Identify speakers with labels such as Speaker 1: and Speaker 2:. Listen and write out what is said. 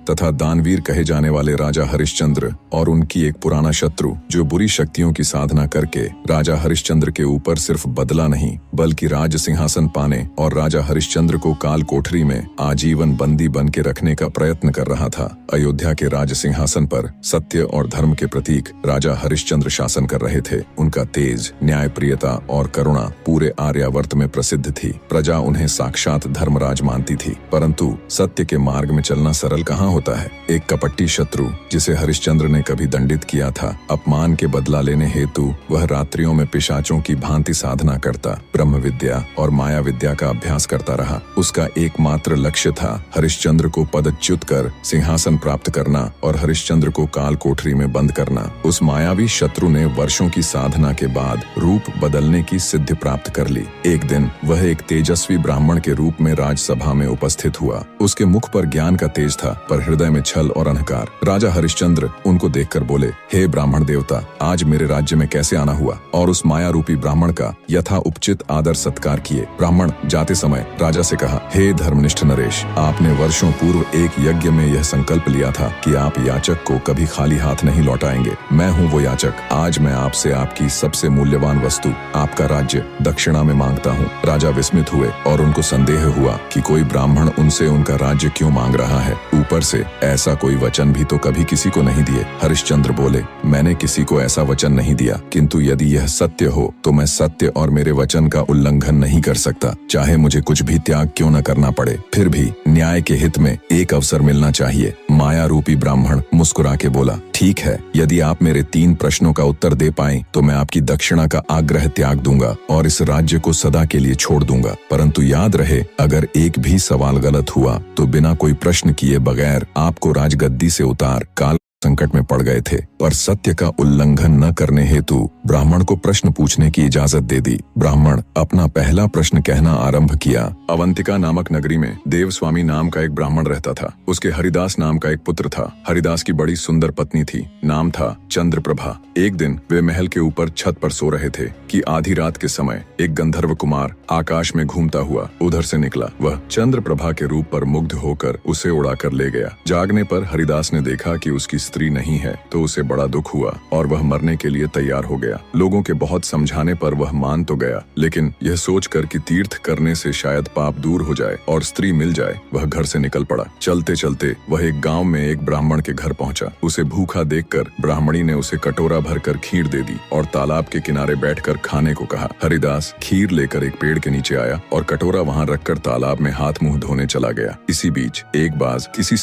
Speaker 1: तथा दानवीर कहे जाने वाले राजा हरिश्चंद्र और उनकी एक पुराना शत्रु जो बुरी शक्तियों की साधना करके राजा हरिश्चंद्र के ऊपर सिर्फ बदला नहीं बल्कि राज सिंहासन पाने और राजा हरिश्चंद्र को काल कोठरी में आजीवन बंदी बन के रखने का प्रयत्न कर रहा था। अयोध्या के राज सिंहासन पर सत्य और धर्म के प्रतीक राजा हरिश्चंद्र शासन कर रहे थे। उनका तेज, न्यायप्रियता और करुणा पूरे आर्यावर्त में प्रसिद्ध थी। प्रजा उन्हें साक्षात धर्मराज मानती थी। परंतु सत्य के मार्ग में चलना सरल कहाँ होता है। एक कपटी शत्रु जिसे हरिश्चंद्र ने कभी दंडित किया था, अपमान के बदला लेने हेतु वह रात्रियों में पिशाचों की भांति साधना करता, ब्रह्म विद्या और माया विद्या का अभ्यास करता रहा। उसका एकमात्र लक्ष्य था हरिश्चंद्र को पदच्युत कर सिंहासन प्राप्त करना और हरिश्चंद्र को काल कोठरी में बंद करना। उस मायावी शत्रु ने वर्षों की साधना के बाद रूप बदलने की सिद्धि प्राप्त कर ली। एक दिन वह एक तेजस्वी ब्राह्मण के रूप में राजसभा में उपस्थित हुआ। उसके मुख पर ज्ञान का तेज था, पर हृदय में छल और अहंकार। राजा हरिश्चंद्र उनको देखकर बोले, हे ब्राह्मण देवता, आज मेरे राज्य में कैसे आना हुआ? और उस माया रूपी ब्राह्मण का यथा उपचित आदर सत्कार किए। ब्राह्मण जाते समय राजा से कहा, हे धर्मनिष्ठ नरेश, आपने वर्षों पूर्व एक यज्ञ में यह संकल्प लिया था कि आप याचक को कभी खाली हाथ नहीं लौटाएंगे। मैं हूँ वो याचक। आज मैं आपसे आपकी सबसे मूल्यवान वस्तु, आपका राज्य, दक्षिणा में मांगता हूँ। राजा विस्मित हुए और उनको संदेह हुआ कि कोई ब्राह्मण उनसे उनका राज्य क्यों मांग रहा है। ऊपर से ऐसा कोई वचन भी तो कभी किसी को नहीं दिए। हरिश्चंद्र बोले, मैंने किसी को ऐसा वचन नहीं दिया, किंतु यदि यह सत्य हो तो मैं सत्य और मेरे वचन का उल्लंघन नहीं कर सकता, चाहे मुझे कुछ भी त्याग क्यों न करना पड़े। फिर भी न्याय के हित में एक अवसर मिलना चाहिए। माया रूपी ब्राह्मण मुस्कुरा के बोला, ठीक है, यदि आप मेरे 3 प्रश्नों का उत्तर दे पाएं तो मैं आपकी दक्षिणा का आग्रह त्याग दूंगा और इस राज्य को सदा के लिए छोड़ दूंगा। परंतु याद रहे, अगर एक भी सवाल गलत हुआ तो बिना कोई प्रश्न किए बगैर आपको राजगद्दी से उतार काल संकट में पड़ गए थे। पर सत्य का उल्लंघन न करने हेतु ब्राह्मण को प्रश्न पूछने की इजाजत दे दी। ब्राह्मण अपना पहला प्रश्न कहना आरंभ किया। अवंतिका नामक नगरी में देवस्वामी नाम का एक ब्राह्मण रहता था। उसके हरिदास नाम का एक पुत्र था। हरिदास की बड़ी सुंदर पत्नी थी, नाम था चंद्रप्रभा। एक दिन वे महल के ऊपर छत पर सो रहे थे कि आधी रात के समय एक गंधर्व कुमार आकाश में घूमता हुआ उधर से निकला। वह चंद्रप्रभा के रूप पर मुग्ध होकर उसे उड़ाकर ले गया। जागने पर हरिदास ने देखा कि उसकी स्त्री नहीं है, तो उसे बड़ा दुख हुआ और वह मरने के लिए तैयार हो गया। लोगों के बहुत समझाने पर वह मान तो गया, लेकिन यह सोचकर कि तीर्थ करने से शायद पाप दूर हो जाए और स्त्री मिल जाए, वह घर से निकल पड़ा। चलते चलते वह एक गांव में एक ब्राह्मण के घर पहुंचा। उसे भूखा देखकर ब्राह्मणी ने उसे कटोरा भरकर खीर दे दी और तालाब के किनारे बैठकर खाने को कहा। हरिदास खीर लेकर एक पेड़ के नीचे आया और कटोरा वहां रखकर तालाब में हाथ मुंह धोने चला गया। इसी बीच एक बाज किसी